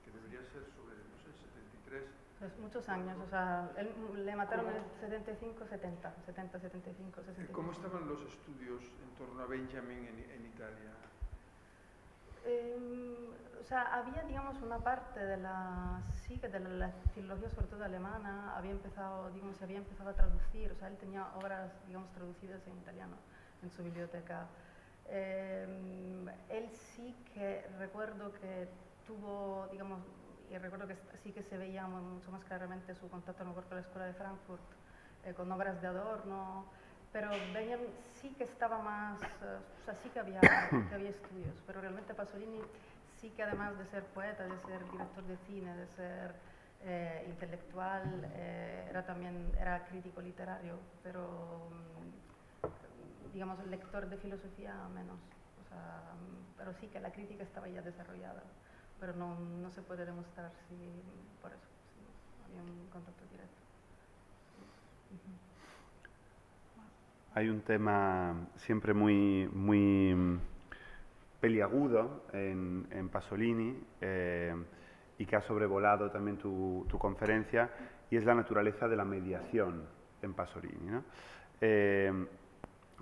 que debería ser sobre, no sé, 73... Pues muchos años, o sea, le mataron en el 75, 70, 70, 75, 65. ¿Cómo estaban los estudios en torno a Benjamin en Italia? O sea, había, digamos, una parte de la filología, sobre todo alemana, había empezado, digamos, se había empezado a traducir, o sea, él tenía obras, digamos, traducidas en italiano en su biblioteca. Él sí que recuerdo que tuvo, digamos, y recuerdo que sí que se veía mucho más claramente su contacto a lo mejor con la Escuela de Frankfurt, con obras de Adorno, pero Benjamin sí que estaba más, o sea, sí que había estudios, pero realmente Pasolini sí que además de ser poeta, de ser director de cine, de ser intelectual, era crítico literario, pero digamos, el lector de filosofía menos. O sea, pero sí que la crítica estaba ya desarrollada, pero no se puede demostrar si por eso había un contacto directo. Hay un tema siempre muy peliagudo en Pasolini y que ha sobrevolado también tu conferencia, y es la naturaleza de la mediación en Pasolini, ¿no?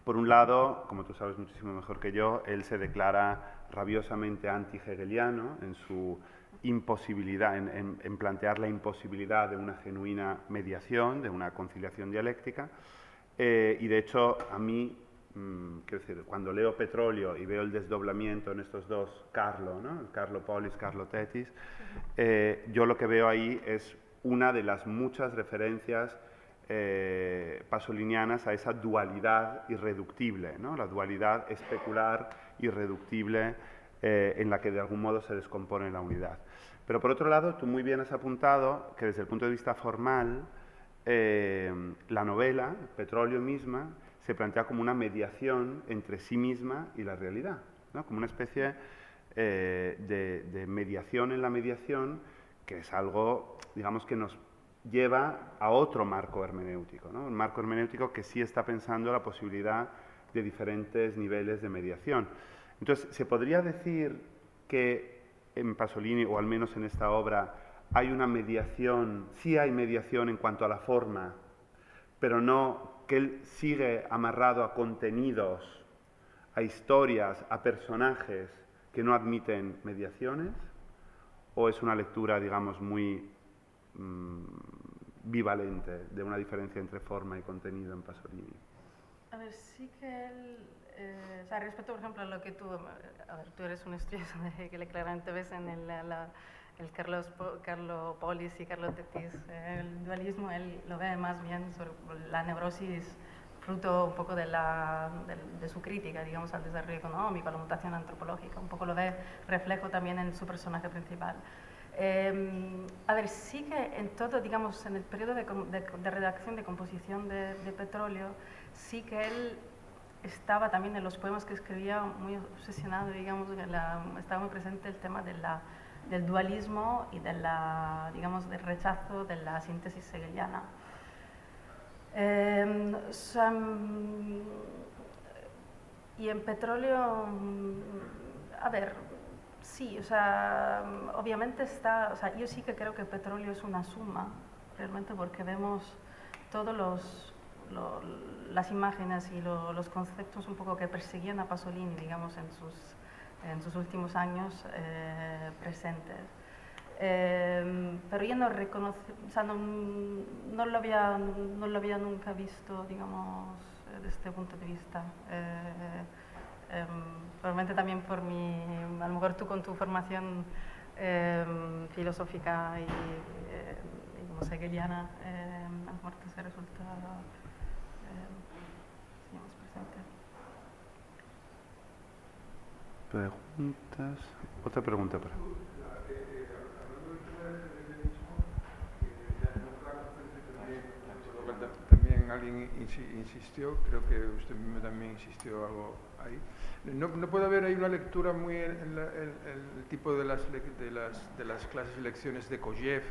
Por un lado, como tú sabes muchísimo mejor que yo, él se declara rabiosamente anti-hegeliano en su imposibilidad, en plantear la imposibilidad de una genuina mediación, de una conciliación dialéctica. Y de hecho, a mí, quiero decir, cuando leo Petróleo y veo el desdoblamiento en estos dos Carlo, ¿no? Carlo Polis, Carlo Tetis, yo lo que veo ahí es una de las muchas referencias pasolinianas a esa dualidad irreductible, ¿no? La dualidad especular irreductible en la que de algún modo se descompone la unidad. Pero por otro lado, tú muy bien has apuntado que desde el punto de vista formal, la novela, Petróleo misma, se plantea como una mediación entre sí misma y la realidad, ¿no? Como una especie de mediación en la mediación, que es algo, digamos, que nos lleva a otro marco hermenéutico, ¿no? Un marco hermenéutico que sí está pensando la posibilidad de diferentes niveles de mediación. Entonces, ¿se podría decir que en Pasolini, o al menos en esta obra, hay una mediación, sí hay mediación en cuanto a la forma, pero no que él sigue amarrado a contenidos, a historias, a personajes que no admiten mediaciones? ¿O es una lectura, digamos, muy bivalente de una diferencia entre forma y contenido en Pasolini? A ver, sí que él, o sea, respecto, por ejemplo, a lo que tú, a ver, tú eres un estudioso de Hegel, claramente ves en el Carlo Polis y Carlo Tetis, el dualismo, él lo ve más bien sobre la neurosis, fruto un poco de su crítica, digamos, al desarrollo económico, a la mutación antropológica, un poco lo ve reflejo también en su personaje principal. A ver, sí que en todo, digamos, en el periodo de redacción, de composición de Petróleo, sí que él estaba también en los poemas que escribía muy obsesionado, digamos, estaba muy presente el tema del dualismo y digamos, del rechazo de la síntesis hegeliana. Y en Petróleo, a ver, sí, o sea, obviamente o sea, yo sí que creo que Petróleo es una suma, realmente, porque vemos todos las imágenes y los conceptos un poco que perseguían a Pasolini, digamos, en sus últimos años presentes. Pero yo no reconocí, o sea, no lo había nunca visto, digamos, desde este punto de vista. Probablemente también a lo mejor tú con tu formación filosófica y como hegeliana, a lo mejor te resulta más presente. Preguntas. Otra pregunta. También alguien insistió, creo que usted mismo también insistió algo ahí. No puede haber ahí una lectura muy en el tipo de las clases y lecciones de Kojève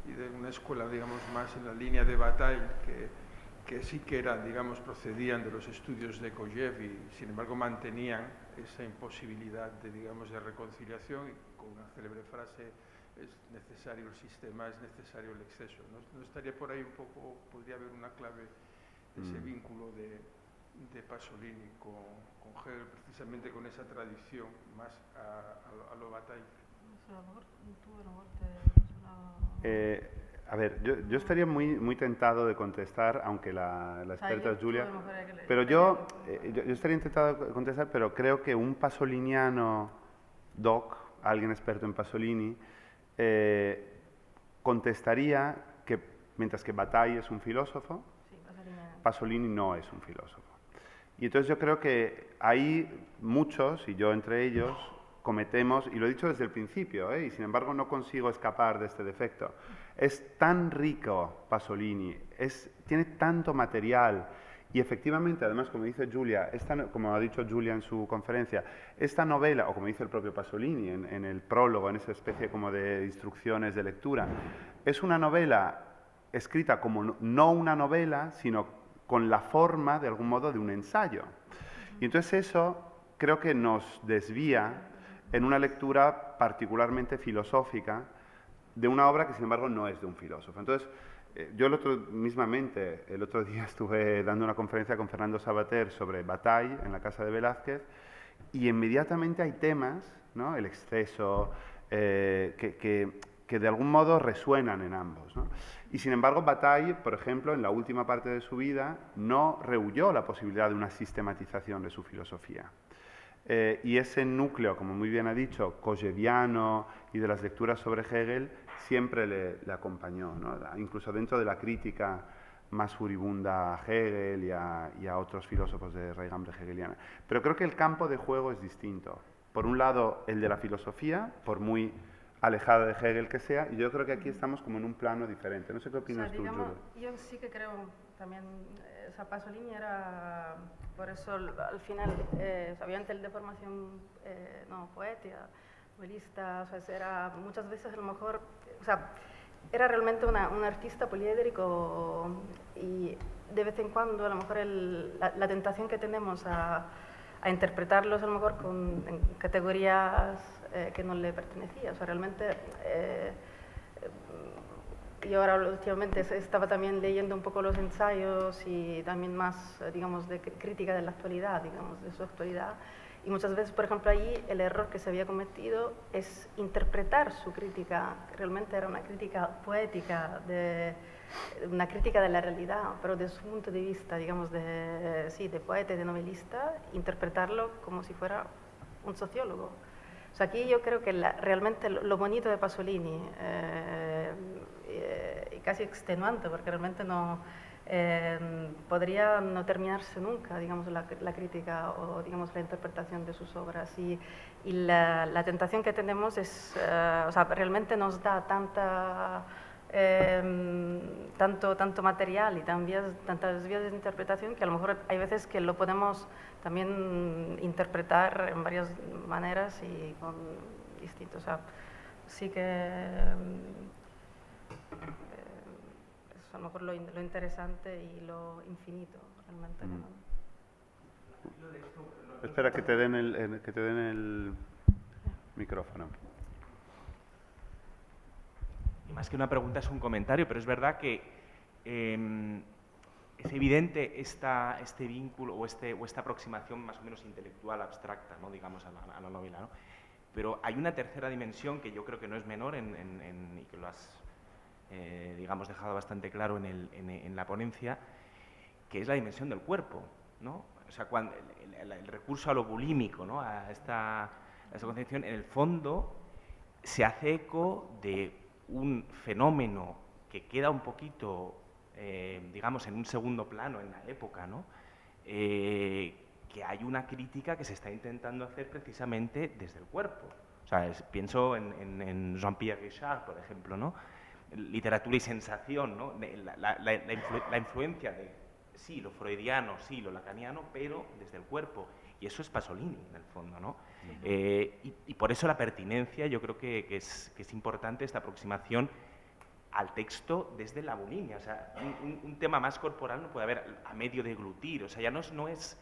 y de una escuela, digamos, más en la línea de Bataille, que sí que eran, digamos, procedían de los estudios de Kojève y, sin embargo, mantenían esa imposibilidad de, digamos, de reconciliación, y con una célebre frase: es necesario el sistema, es necesario el exceso. ¿No estaría por ahí un poco, podría haber una clave de ese vínculo de Pasolini con Hegel, precisamente con esa tradición más a lo Bataille? A ver, yo estaría muy tentado de contestar, aunque la experta es Julia, pero yo estaría tentado de contestar, pero creo que un pasoliniano doc, alguien experto en Pasolini, contestaría que mientras que Bataille es un filósofo, Pasolini no es un filósofo. Y entonces yo creo que ahí muchos, y yo entre ellos, cometemos, y lo he dicho desde el principio, y sin embargo no consigo escapar de este defecto. Es tan rico Pasolini, tiene tanto material, y efectivamente, además, como dice Julia, como ha dicho Julia en su conferencia, esta novela, o como dice el propio Pasolini en el prólogo, en esa especie como de instrucciones de lectura, es una novela escrita como no una novela, sino con la forma, de algún modo, de un ensayo. Y entonces eso creo que nos desvía en una lectura particularmente filosófica de una obra que, sin embargo, no es de un filósofo. Entonces, yo el otro día estuve dando una conferencia con Fernando Sabater sobre Bataille en la Casa de Velázquez, y inmediatamente hay temas, ¿no? El exceso, que de algún modo resuenan en ambos, ¿no? Y sin embargo, Bataille, por ejemplo, en la última parte de su vida, no rehuyó la posibilidad de una sistematización de su filosofía. Y ese núcleo, como muy bien ha dicho, kojèviano y de las lecturas sobre Hegel, siempre le acompañó, ¿no? Incluso dentro de la crítica más furibunda a Hegel y a otros filósofos de raigambre hegeliana. Pero creo que el campo de juego es distinto. Por un lado, el de la filosofía, por muy alejada de Hegel que sea, y yo creo que aquí estamos como en un plano diferente. No sé qué opinas tú, digamos, Julia. yo sí que creo también, Pasolini era, por eso al final, obviamente el de formación poética, novelista, era muchas veces a lo mejor, era realmente un artista poliédrico y de vez en cuando a lo mejor la tentación que tenemos a interpretarlos a lo mejor en categorías que no le pertenecían. Realmente yo ahora últimamente estaba también leyendo un poco los ensayos y también más, digamos, de crítica de la actualidad, digamos, de su actualidad. Y muchas veces, por ejemplo, allí el error que se había cometido es interpretar su crítica, que realmente era una crítica poética, una crítica de la realidad, pero desde su punto de vista, digamos, de poeta y de novelista, interpretarlo como si fuera un sociólogo. Aquí yo creo que realmente lo bonito de Pasolini, y casi extenuante, porque realmente no podría no terminarse nunca, digamos, la crítica o, digamos, la interpretación de sus obras. Y la tentación que tenemos es, realmente nos da tanto material y tantas vías de interpretación que a lo mejor hay veces que lo podemos también interpretar en varias maneras y con distintos. Sí que es a lo mejor lo interesante y lo infinito realmente. Espera que te den el micrófono. Y más que una pregunta es un comentario, pero es verdad que es evidente este vínculo o esta aproximación más o menos intelectual, abstracta, ¿no? Digamos, a la novela, ¿no? Pero hay una tercera dimensión que yo creo que no es menor y que lo has, digamos, dejado bastante claro en la ponencia, que es la dimensión del cuerpo, ¿no? O sea, cuando el recurso a lo bulímico, ¿no? A esta concepción, en el fondo, se hace eco de un fenómeno que queda un poquito, digamos, en un segundo plano en la época, ¿no? Que hay una crítica que se está intentando hacer precisamente desde el cuerpo. O sea, pienso en Jean-Pierre Richard, por ejemplo, ¿no? Literatura y sensación, ¿no? La influencia de, sí, lo freudiano, sí, lo lacaniano, pero desde el cuerpo. Y eso es Pasolini, en el fondo, ¿no? Y por eso la pertinencia, yo creo que es importante esta aproximación al texto desde la bulimia. O sea, un tema más corporal no puede haber a medio deglutir. O sea, ya no es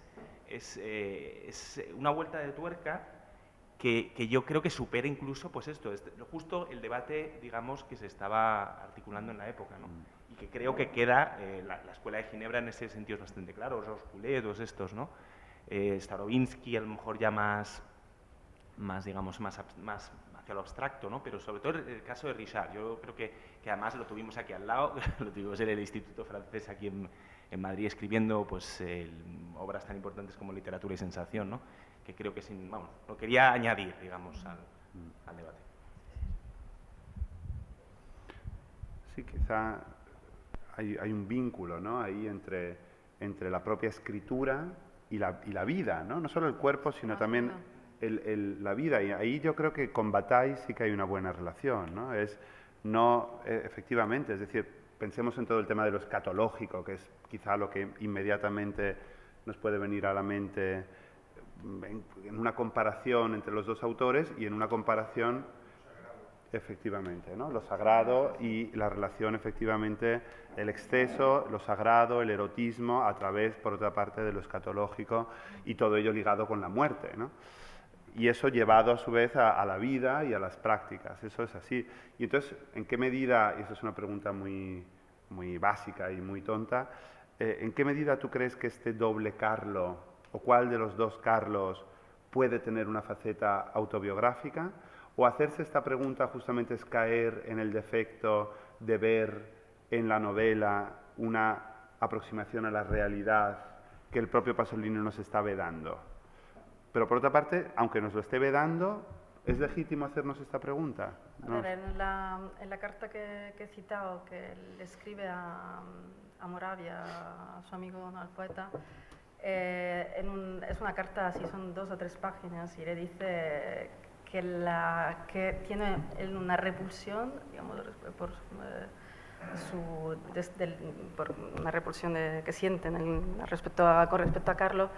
una vuelta de tuerca que yo creo que supera incluso, pues esto, justo el debate, digamos, que se estaba articulando en la época, ¿no? Y que creo que queda, la Escuela de Ginebra en ese sentido es bastante claro, los Coulet, todos estos, ¿no? Starobinsky a lo mejor ya más digamos, más hacia lo abstracto, ¿no? Pero sobre todo el caso de Richard, yo creo que además lo tuvimos aquí al lado, lo tuvimos en el Instituto Francés aquí en Madrid escribiendo pues, obras tan importantes como Literatura y Sensación, ¿no? Que creo que lo quería añadir, digamos, al debate. Sí, quizá hay un vínculo, ¿no? Ahí entre la propia escritura y la vida, ¿no? No solo el cuerpo, sino también la vida. Y ahí yo creo que con Bataille sí que hay una buena relación, ¿no? Efectivamente, es decir, pensemos en todo el tema de lo escatológico, que es quizá lo que inmediatamente nos puede venir a la mente en una comparación entre los dos autores y en una comparación, efectivamente, ¿no? Lo sagrado y la relación, efectivamente, el exceso, lo sagrado, el erotismo, a través, por otra parte, de lo escatológico y todo ello ligado con la muerte, ¿no? Y eso llevado a su vez a la vida y a las prácticas, eso es así. Y entonces, ¿en qué medida, y eso es una pregunta muy, muy básica y muy tonta, ¿en qué medida tú crees que este doble Carlo, o cuál de los dos Carlos, puede tener una faceta autobiográfica? ¿O hacerse esta pregunta justamente es caer en el defecto de ver en la novela una aproximación a la realidad que el propio Pasolini nos está vedando? Pero por otra parte, aunque nos lo esté vedando, ¿es legítimo hacernos esta pregunta? ¿No? A ver, en la carta que he citado, que le escribe a Moravia, a su amigo, al poeta, es una carta, así son 2 o 3 páginas, y le dice que tiene una repulsión, digamos, por una repulsión que sienten con respecto a Carlo,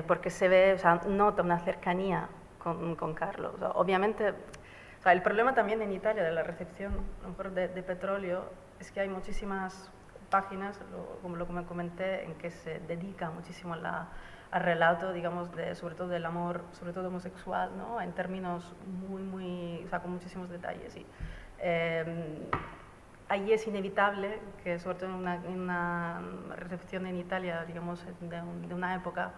porque se ve, o sea, nota una cercanía con Carlo. O sea, obviamente, o sea, el problema también en Italia de la recepción a lo mejor de petróleo es que hay muchísimas páginas, como lo que me comenté, en que se dedica muchísimo al relato, digamos, sobre todo del amor, sobre todo homosexual, ¿no? En términos muy, o sea, con muchísimos detalles. Y, ahí es inevitable que, sobre todo en una recepción en Italia, digamos, de una época,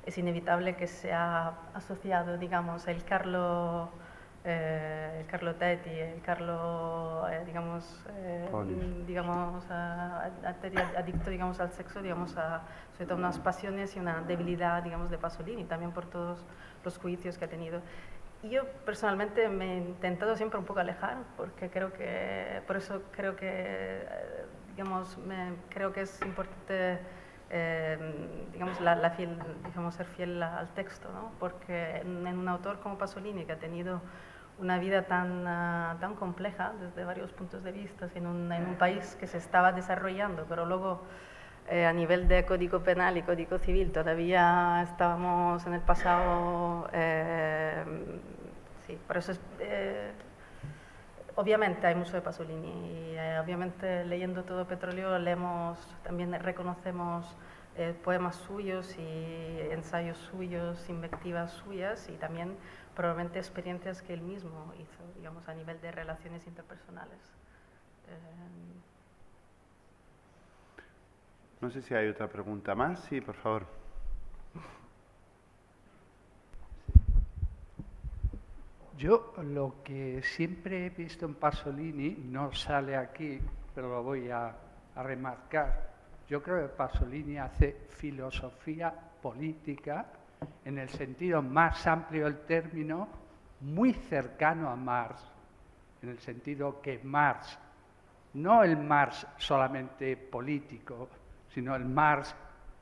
es inevitable que sea asociado, digamos, el Carlo Tetti, el Carlo, adicto, digamos, al sexo, digamos, sobre todo unas pasiones y una debilidad, digamos, de Pasolini, también por todos los juicios que ha tenido. Y yo personalmente me he intentado siempre un poco alejar, porque por eso creo que, digamos, creo que es importante, digamos, ser fiel al texto, ¿no? Porque en un autor como Pasolini, que ha tenido una vida tan compleja desde varios puntos de vista, en un país que se estaba desarrollando, pero luego a nivel de código penal y código civil todavía estábamos en el pasado. Sí, por eso obviamente hay mucho de Pasolini, y obviamente leyendo todo Petróleo también reconocemos poemas suyos y ensayos suyos, invectivas suyas, y también probablemente experiencias que él mismo hizo, digamos, a nivel de relaciones interpersonales. No sé si hay otra pregunta más. Sí, por favor. Yo lo que siempre he visto en Pasolini, no sale aquí, pero lo voy a remarcar, yo creo que Pasolini hace filosofía política en el sentido más amplio del término, muy cercano a Marx, en el sentido que Marx, no el Marx solamente político, sino el Marx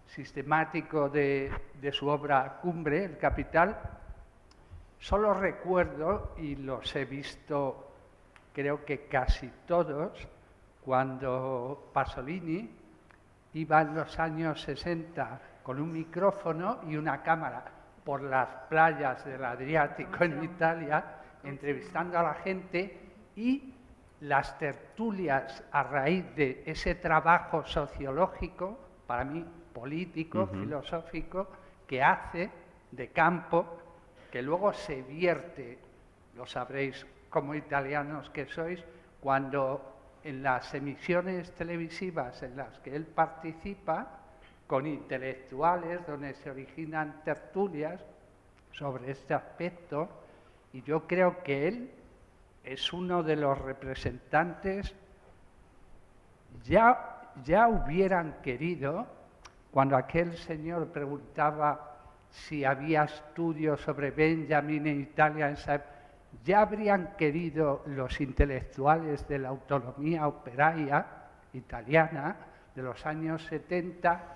sistemático de su obra cumbre, El Capital. Solo recuerdo, y los he visto creo que casi todos, cuando Pasolini iba en los años 60 con un micrófono y una cámara por las playas del Adriático en Italia, entrevistando a la gente, y las tertulias a raíz de ese trabajo sociológico, para mí político, filosófico, que hace de campo, que luego se vierte, lo sabréis como italianos que sois, cuando en las emisiones televisivas en las que él participa, con intelectuales, donde se originan tertulias sobre este aspecto, y yo creo que él es uno de los representantes. Ya hubieran querido, cuando aquel señor preguntaba si había estudios sobre Benjamin en Italia, ya habrían querido los intelectuales de la autonomía operaia italiana de los años 70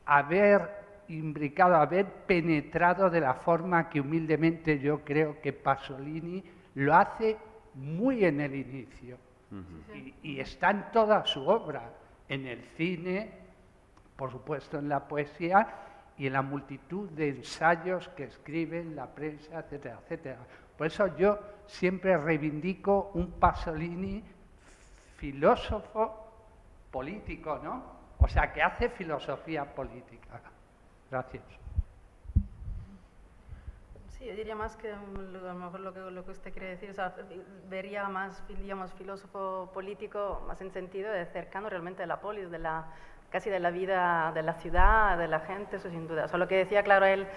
haber imbricado, haber penetrado de la forma que humildemente yo creo que Pasolini lo hace muy en el inicio. Y está en toda su obra, en el cine, por supuesto en la poesía y en la multitud de ensayos que escribe en la prensa, etcétera, etcétera. Por eso yo siempre reivindico un Pasolini filósofo político, ¿no? O sea, que hace filosofía política. Gracias. Sí, yo diría más que a lo mejor lo que usted quiere decir, o sea, vería más, digamos, filósofo político más en sentido de cercano realmente de la polis, casi de la vida de la ciudad, de la gente, eso sin duda. O sea, lo que decía, claro, él,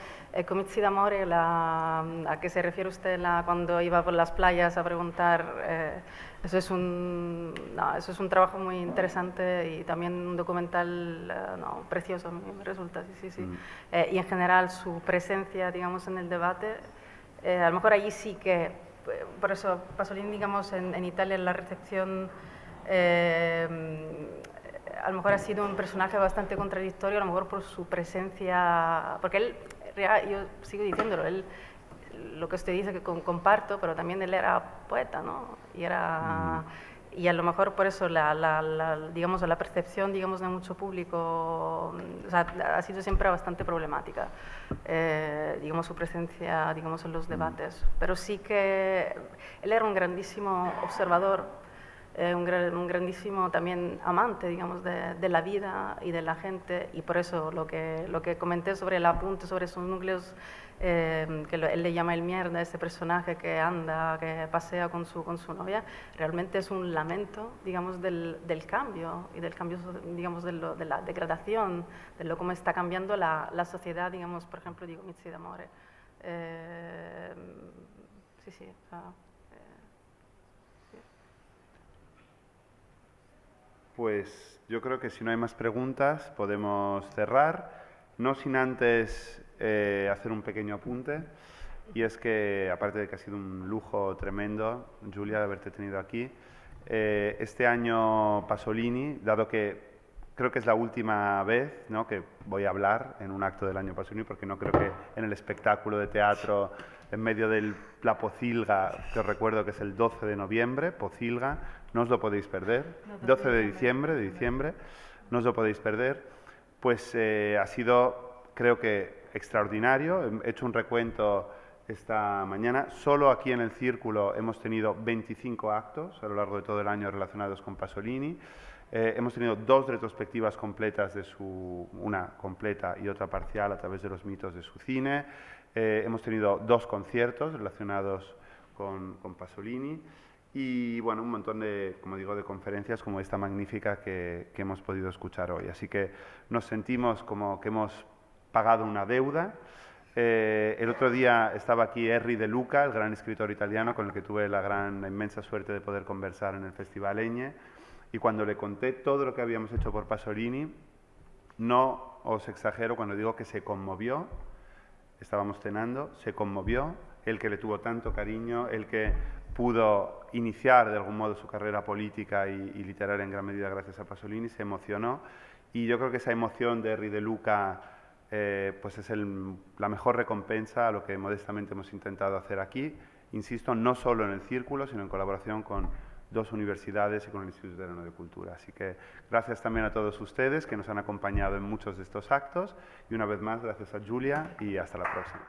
Comizi d'amore, a qué se refiere usted cuando iba por las playas a preguntar, eso es un trabajo muy interesante y también un documental precioso, me resulta, sí. Y en general su presencia, digamos, en el debate, a lo mejor allí sí que, por eso Pasolini, digamos, en Italia en la recepción a lo mejor ha sido un personaje bastante contradictorio, a lo mejor por su presencia, porque él, yo sigo diciéndolo, él, lo que usted dice que comparto, pero también él era poeta, ¿no? Y era... Y a lo mejor por eso digamos, la percepción, digamos, de mucho público, o sea, ha sido siempre bastante problemática, digamos, su presencia, digamos, en los debates. Pero sí que él era un grandísimo observador, un grandísimo también amante, digamos, de la vida y de la gente, y por eso lo que comenté sobre el apunte, sobre sus núcleos, que él le llama el mierda, ese personaje que anda, que pasea con su novia, realmente es un lamento, digamos, del cambio, y del cambio, digamos, de la degradación, de lo cómo está cambiando la sociedad, digamos, por ejemplo, digo, Mizzi d'Amore. Sí, sí, o sea, Pues yo creo que si no hay más preguntas podemos cerrar, no sin antes hacer un pequeño apunte, y es que, aparte de que ha sido un lujo tremendo, Giulia, de haberte tenido aquí, este año Pasolini, dado que creo que es la última vez, ¿no?, que voy a hablar en un acto del año Pasolini, porque no creo que en el espectáculo de teatro, en medio de la Pocilga, que os recuerdo que es el 12 de noviembre, Pocilga, no os lo podéis perder, 12 de diciembre, no os lo podéis perder, pues ha sido, creo que, extraordinario. He hecho un recuento esta mañana. Solo aquí en el Círculo hemos tenido 25 actos a lo largo de todo el año relacionados con Pasolini. Hemos tenido 2 retrospectivas completas de una completa y otra parcial a través de los mitos de su cine. Hemos tenido 2 conciertos relacionados con Pasolini y, bueno, un montón de, como digo, de conferencias como esta magnífica que hemos podido escuchar hoy. Así que nos sentimos como que hemos pagado una deuda. El otro día estaba aquí Erri De Luca, el gran escritor italiano con el que tuve la inmensa suerte de poder conversar en el Festival Eñe, y cuando le conté todo lo que habíamos hecho por Pasolini, no os exagero cuando digo que se conmovió. Estábamos cenando, se conmovió, él que le tuvo tanto cariño, él que pudo iniciar de algún modo su carrera política y literaria en gran medida gracias a Pasolini, se emocionó, y yo creo que esa emoción de Erri De Luca pues es la mejor recompensa a lo que modestamente hemos intentado hacer aquí, insisto, no solo en el Círculo, sino en colaboración con 2 universidades y con el Instituto Italiano de Cultura. Así que gracias también a todos ustedes que nos han acompañado en muchos de estos actos, y una vez más gracias a Giulia y hasta la próxima.